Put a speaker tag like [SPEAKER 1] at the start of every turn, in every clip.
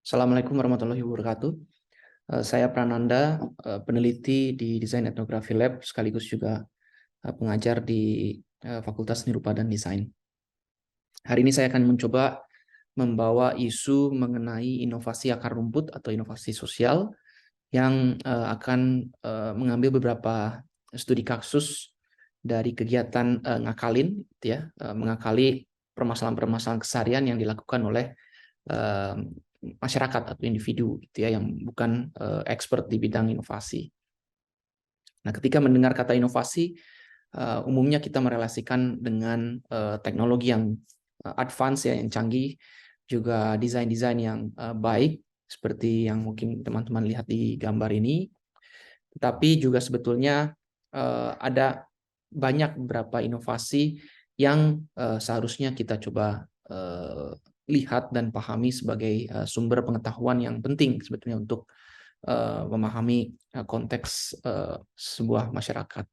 [SPEAKER 1] Assalamualaikum warahmatullahi wabarakatuh. Saya Prananda, peneliti di Desain Etnografi Lab, sekaligus juga pengajar di Fakultas Seni Rupa dan Desain. Hari ini saya akan mencoba membawa isu mengenai inovasi akar rumput atau inovasi sosial yang akan mengambil beberapa studi kasus dari kegiatan ngakalin, gitu ya, mengakali permasalahan-permasalahan keseharian yang dilakukan oleh masyarakat atau individu, gitu ya, yang bukan expert di bidang inovasi. Nah, ketika mendengar kata inovasi, umumnya kita merelasikan dengan teknologi yang advance, ya, yang canggih, juga desain-desain yang baik, seperti yang mungkin teman-teman lihat di gambar ini. Tetapi juga sebetulnya ada banyak beberapa inovasi yang seharusnya kita coba lihat dan pahami sebagai sumber pengetahuan yang penting sebetulnya untuk memahami konteks sebuah masyarakat.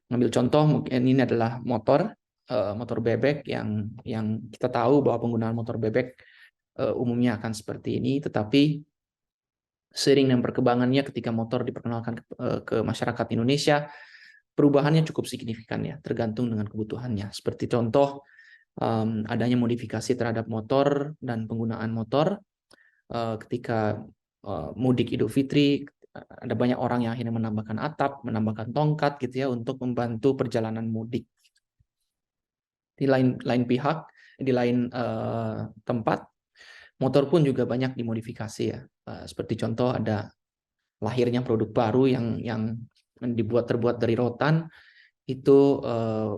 [SPEAKER 1] Mengambil contoh, mungkin ini adalah motor bebek yang kita tahu bahwa penggunaan motor bebek umumnya akan seperti ini, tetapi seiring dengan perkembangannya ketika motor diperkenalkan ke masyarakat Indonesia, perubahannya cukup signifikan, ya, tergantung dengan kebutuhannya. Seperti contoh, adanya modifikasi terhadap motor dan penggunaan motor ketika mudik Idul Fitri. Ada banyak orang yang akhirnya menambahkan atap, menambahkan tongkat, gitu ya, untuk membantu perjalanan mudik. Di lain pihak, di lain tempat, motor pun juga banyak dimodifikasi, ya. Seperti contoh, ada lahirnya produk baru yang terbuat dari rotan. Itu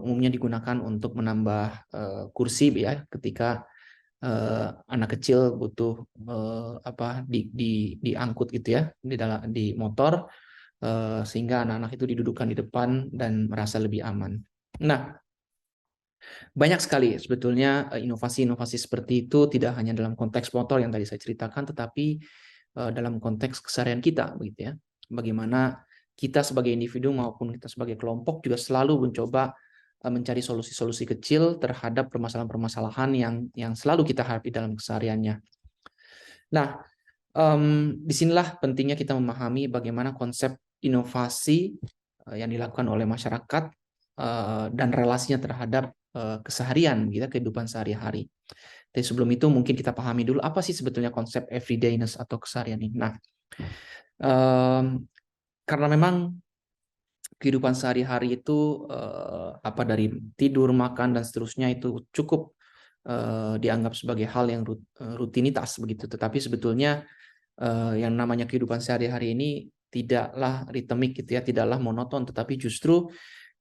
[SPEAKER 1] umumnya digunakan untuk menambah kursi, ya, ketika anak kecil butuh diangkut, gitu ya, di motor, sehingga anak-anak itu didudukkan di depan dan merasa lebih aman. Nah, banyak sekali sebetulnya inovasi-inovasi seperti itu, tidak hanya dalam konteks motor yang tadi saya ceritakan, tetapi dalam konteks keseharian kita, begitu ya. Bagaimana kita sebagai individu maupun kita sebagai kelompok juga selalu mencoba mencari solusi-solusi kecil terhadap permasalahan-permasalahan yang selalu kita hadapi dalam kesehariannya. Nah, disinilah pentingnya kita memahami bagaimana konsep inovasi yang dilakukan oleh masyarakat dan relasinya terhadap keseharian, gitu, kehidupan sehari-hari. Tapi sebelum itu mungkin kita pahami dulu apa sih sebetulnya konsep everydayness atau keseharian ini. Nah, karena memang kehidupan sehari-hari itu dari tidur, makan, dan seterusnya itu cukup dianggap sebagai hal yang rutinitas, begitu. Tetapi sebetulnya yang namanya kehidupan sehari-hari ini tidaklah ritmik, gitu ya, tidaklah monoton, tetapi justru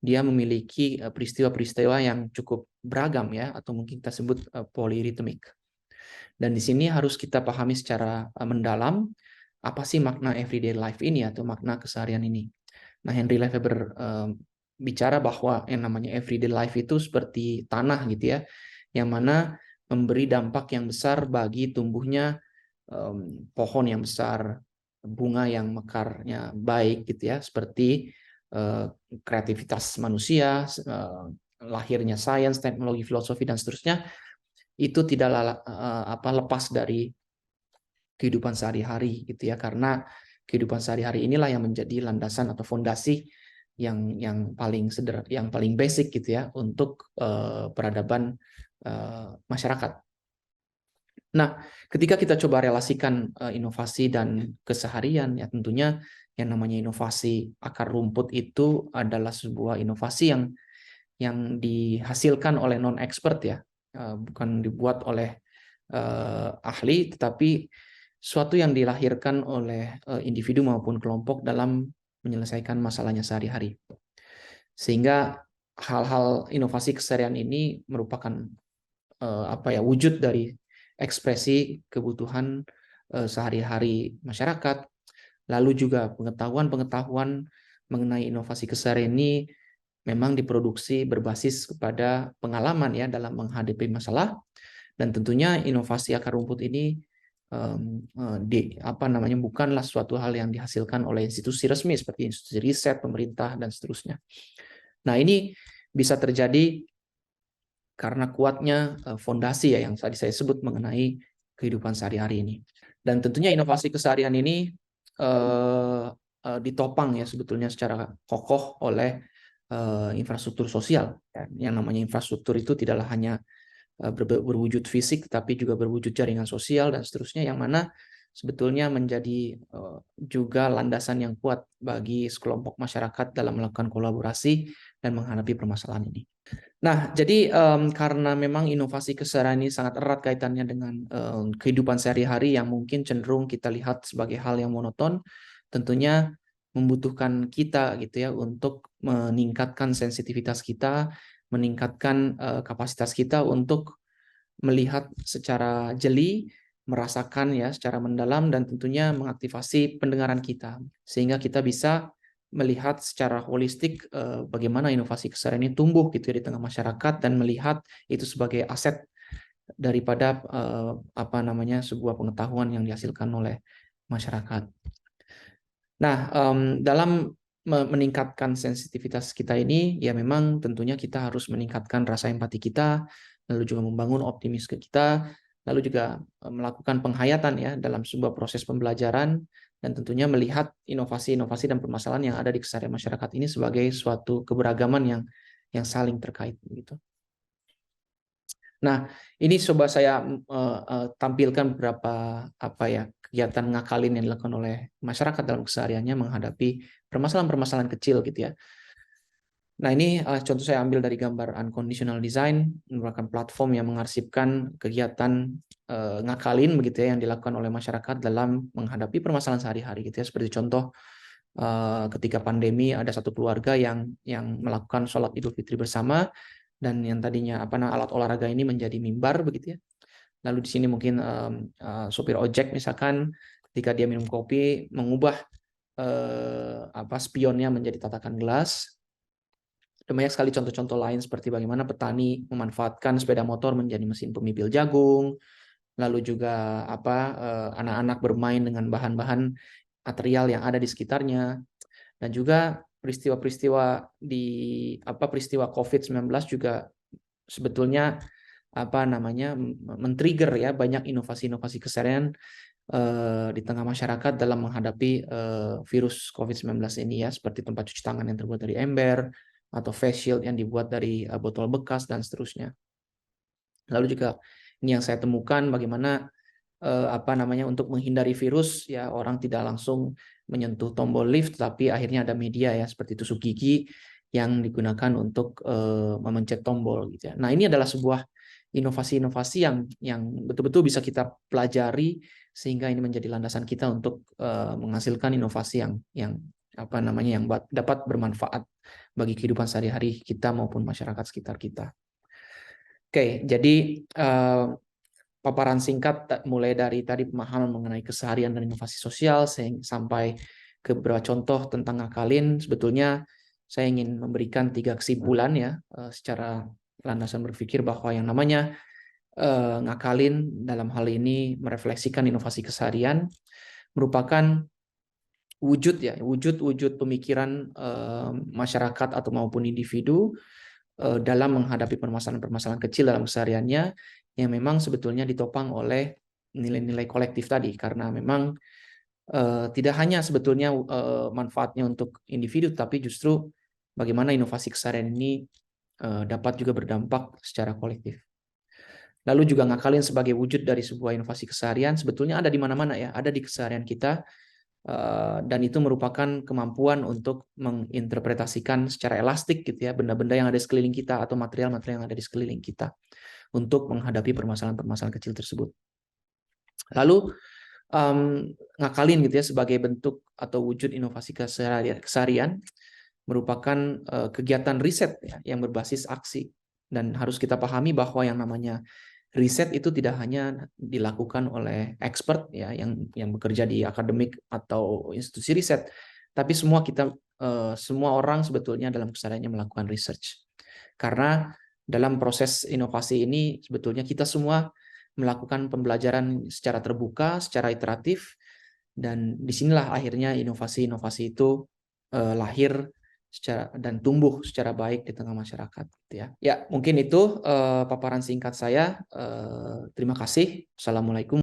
[SPEAKER 1] dia memiliki peristiwa-peristiwa yang cukup beragam, ya, atau mungkin kita sebut poliritmik. Dan di sini harus kita pahami secara mendalam apa sih makna everyday life ini atau makna keseharian ini. Nah, Henry Lefebvre bicara bahwa yang namanya everyday life itu seperti tanah, gitu ya, yang mana memberi dampak yang besar bagi tumbuhnya pohon yang besar, bunga yang mekarnya baik, gitu ya, seperti kreativitas manusia, lahirnya sains, teknologi, filosofi, dan seterusnya. Itu tidaklah lepas dari kehidupan sehari-hari, gitu ya, karena kehidupan sehari-hari inilah yang menjadi landasan atau fondasi yang paling basic, gitu ya, untuk peradaban masyarakat. Nah, ketika kita coba relasikan inovasi dan keseharian, ya, tentunya yang namanya inovasi akar rumput itu adalah sebuah inovasi yang dihasilkan oleh non-expert, ya, bukan dibuat oleh ahli, tetapi suatu yang dilahirkan oleh individu maupun kelompok dalam menyelesaikan masalahnya sehari-hari. Sehingga hal-hal inovasi keseharian ini merupakan wujud dari ekspresi kebutuhan sehari-hari masyarakat. Lalu juga pengetahuan-pengetahuan mengenai inovasi keseharian ini memang diproduksi berbasis kepada pengalaman, ya, dalam menghadapi masalah. Dan tentunya inovasi akar rumput ini bukanlah suatu hal yang dihasilkan oleh institusi resmi seperti institusi riset, pemerintah, dan seterusnya. Nah, ini bisa terjadi karena kuatnya fondasi, ya, yang tadi saya sebut mengenai kehidupan sehari-hari ini. Dan tentunya inovasi keseharian ini ditopang ya sebetulnya secara kokoh oleh infrastruktur sosial. Yang namanya infrastruktur itu tidaklah hanya berwujud fisik, tapi juga berwujud jaringan sosial dan seterusnya, yang mana sebetulnya menjadi juga landasan yang kuat bagi sekelompok masyarakat dalam melakukan kolaborasi dan menghadapi permasalahan ini. Nah, jadi karena memang inovasi keseharian ini sangat erat kaitannya dengan kehidupan sehari-hari yang mungkin cenderung kita lihat sebagai hal yang monoton, tentunya membutuhkan kita gitu ya untuk meningkatkan sensitivitas kita, meningkatkan kapasitas kita untuk melihat secara jeli, merasakan ya secara mendalam, dan tentunya mengaktifasi pendengaran kita sehingga kita bisa melihat secara holistik bagaimana inovasi keseharian ini tumbuh gitu ya di tengah masyarakat, dan melihat itu sebagai aset daripada sebuah pengetahuan yang dihasilkan oleh masyarakat. Nah, dalam meningkatkan sensitivitas kita ini, ya memang tentunya kita harus meningkatkan rasa empati kita, lalu juga membangun optimisme kita, lalu juga melakukan penghayatan ya dalam sebuah proses pembelajaran, dan tentunya melihat inovasi-inovasi dan permasalahan yang ada di keseharian masyarakat ini sebagai suatu keberagaman yang saling terkait gitu. Nah, ini coba saya tampilkan beberapa kegiatan ngakalin yang dilakukan oleh masyarakat dalam kesehariannya menghadapi permasalahan-permasalahan kecil gitu ya. Nah, ini contoh saya ambil dari gambar Unconditional Design, merupakan platform yang mengarsipkan kegiatan ngakalin begitu ya yang dilakukan oleh masyarakat dalam menghadapi permasalahan sehari-hari gitu ya. Seperti contoh ketika pandemi ada satu keluarga yang melakukan sholat Idul Fitri bersama, dan yang tadinya alat olahraga ini menjadi mimbar begitu ya. Lalu di sini mungkin sopir ojek misalkan ketika dia minum kopi mengubah spionnya menjadi tatakan gelas. Banyak sekali contoh-contoh lain seperti bagaimana petani memanfaatkan sepeda motor menjadi mesin pemipil jagung, lalu juga anak-anak bermain dengan bahan-bahan material yang ada di sekitarnya, dan juga peristiwa-peristiwa peristiwa COVID-19 juga sebetulnya men-trigger ya banyak inovasi-inovasi keseharian di tengah masyarakat dalam menghadapi virus COVID-19 ini ya, seperti tempat cuci tangan yang terbuat dari ember, atau face shield yang dibuat dari botol bekas dan seterusnya. Lalu juga ini yang saya temukan bagaimana untuk menghindari virus ya, orang tidak langsung menyentuh tombol lift, tapi akhirnya ada media ya seperti tusuk gigi yang digunakan untuk memencet tombol gitu ya. Nah, ini adalah sebuah inovasi-inovasi yang betul-betul bisa kita pelajari sehingga ini menjadi landasan kita untuk menghasilkan inovasi yang dapat bermanfaat bagi kehidupan sehari-hari kita maupun masyarakat sekitar kita. Oke, jadi paparan singkat mulai dari tadi pemahaman mengenai keseharian dan inovasi sosial sampai ke beberapa contoh tentang ngakalin. Sebetulnya saya ingin memberikan 3 kesimpulan ya secara landasan berpikir bahwa yang namanya ngakalin dalam hal ini merefleksikan inovasi keseharian merupakan wujud pemikiran masyarakat atau maupun individu dalam menghadapi permasalahan-permasalahan kecil dalam kesehariannya yang memang sebetulnya ditopang oleh nilai-nilai kolektif tadi, karena memang tidak hanya sebetulnya manfaatnya untuk individu, tapi justru bagaimana inovasi keseharian ini dapat juga berdampak secara kolektif. Lalu juga ngakalin sebagai wujud dari sebuah inovasi keseharian sebetulnya ada di mana-mana ya, ada di keseharian kita, dan itu merupakan kemampuan untuk menginterpretasikan secara elastik gitu ya benda-benda yang ada di sekeliling kita atau material-material yang ada di sekeliling kita untuk menghadapi permasalahan-permasalahan kecil tersebut. Lalu ngakalin gitu ya sebagai bentuk atau wujud inovasi keseharian merupakan kegiatan riset ya, yang berbasis aksi, dan harus kita pahami bahwa yang namanya riset itu tidak hanya dilakukan oleh expert ya yang bekerja di akademik atau institusi riset, tapi semua orang sebetulnya dalam kesehariannya melakukan research. Karena dalam proses inovasi ini sebetulnya kita semua melakukan pembelajaran secara terbuka, secara iteratif, dan disinilah akhirnya inovasi-inovasi itu lahir dan tumbuh secara baik di tengah masyarakat gitu ya. Ya, mungkin itu paparan singkat saya. Terima kasih. Assalamualaikum.